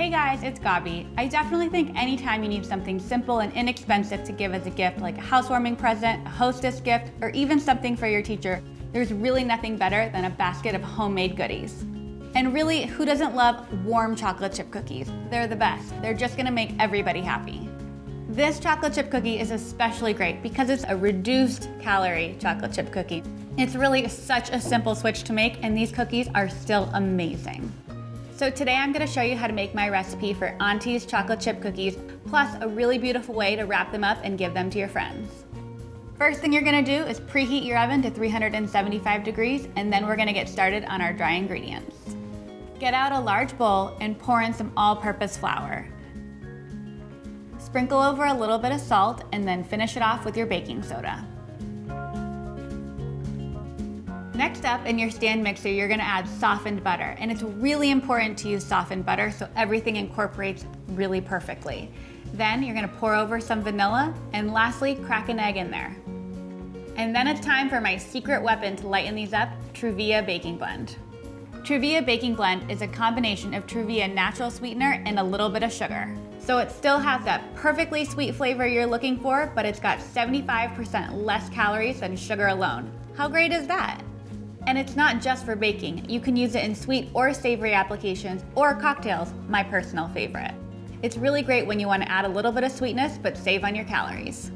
Hey guys, it's Gabi. I definitely think anytime you need something simple and inexpensive to give as a gift, like a housewarming present, a hostess gift, or even something for your teacher, there's really nothing better than a basket of homemade goodies. And really, who doesn't love warm chocolate chip cookies? They're the best. They're just gonna make everybody happy. This chocolate chip cookie is especially great because it's a reduced calorie chocolate chip cookie. It's really such a simple switch to make, and these cookies are still amazing. So today I'm gonna show you how to make my recipe for Auntie's chocolate chip cookies, plus a really beautiful way to wrap them up and give them to your friends. First thing you're gonna do is preheat your oven to 375 degrees, and then we're gonna get started on our dry ingredients. Get out a large bowl and pour in some all-purpose flour. Sprinkle over a little bit of salt and then finish it off with your baking soda. Next up, in your stand mixer, you're gonna add softened butter, and it's really important to use softened butter so everything incorporates really perfectly. Then you're gonna pour over some vanilla, and lastly, crack an egg in there. And then it's time for my secret weapon to lighten these up, Truvia baking blend. Truvia baking blend is a combination of Truvia natural sweetener and a little bit of sugar. So it still has that perfectly sweet flavor you're looking for, but it's got 75% less calories than sugar alone. How great is that? And it's not just for baking. You can use it in sweet or savory applications or cocktails, my personal favorite. It's really great when you want to add a little bit of sweetness but save on your calories.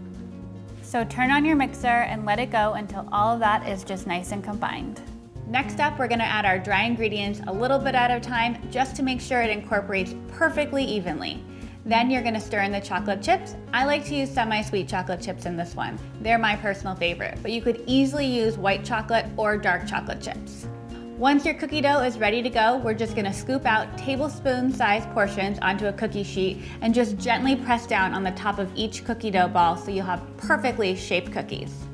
So turn on your mixer and let it go until all of that is just nice and combined. Next up, we're gonna add our dry ingredients a little bit at a time just to make sure it incorporates perfectly evenly. Then you're gonna stir in the chocolate chips. I like to use semi-sweet chocolate chips in this one. They're my personal favorite, but you could easily use white chocolate or dark chocolate chips. Once your cookie dough is ready to go, we're just gonna scoop out tablespoon-sized portions onto a cookie sheet and just gently press down on the top of each cookie dough ball so you'll have perfectly shaped cookies.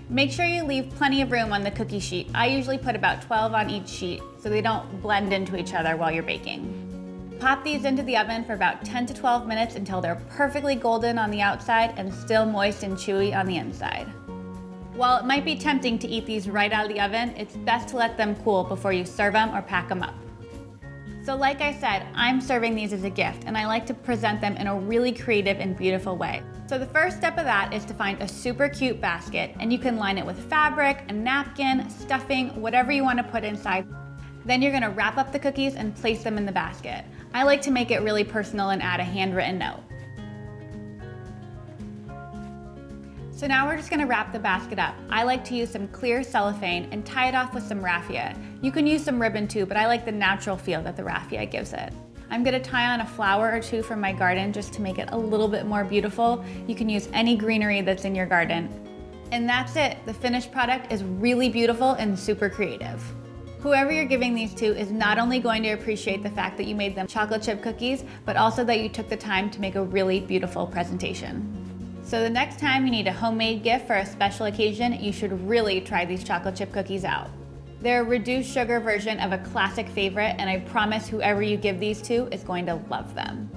Make sure you leave plenty of room on the cookie sheet. I usually put about 12 on each sheet so they don't blend into each other while you're baking. Pop these into the oven for about 10 to 12 minutes until they're perfectly golden on the outside and still moist and chewy on the inside. While it might be tempting to eat these right out of the oven, it's best to let them cool before you serve them or pack them up. So like I said, I'm serving these as a gift, and I like to present them in a really creative and beautiful way. So the first step of that is to find a super cute basket, and you can line it with fabric, a napkin, stuffing, whatever you want to put inside. Then you're gonna wrap up the cookies and place them in the basket. I like to make it really personal and add a handwritten note. So now we're just gonna wrap the basket up. I like to use some clear cellophane and tie it off with some raffia. You can use some ribbon too, but I like the natural feel that the raffia gives it. I'm gonna tie on a flower or two from my garden just to make it a little bit more beautiful. You can use any greenery that's in your garden. And that's it. The finished product is really beautiful and super creative. Whoever you're giving these to is not only going to appreciate the fact that you made them chocolate chip cookies, but also that you took the time to make a really beautiful presentation. So the next time you need a homemade gift for a special occasion, you should really try these chocolate chip cookies out. They're a reduced sugar version of a classic favorite, and I promise whoever you give these to is going to love them.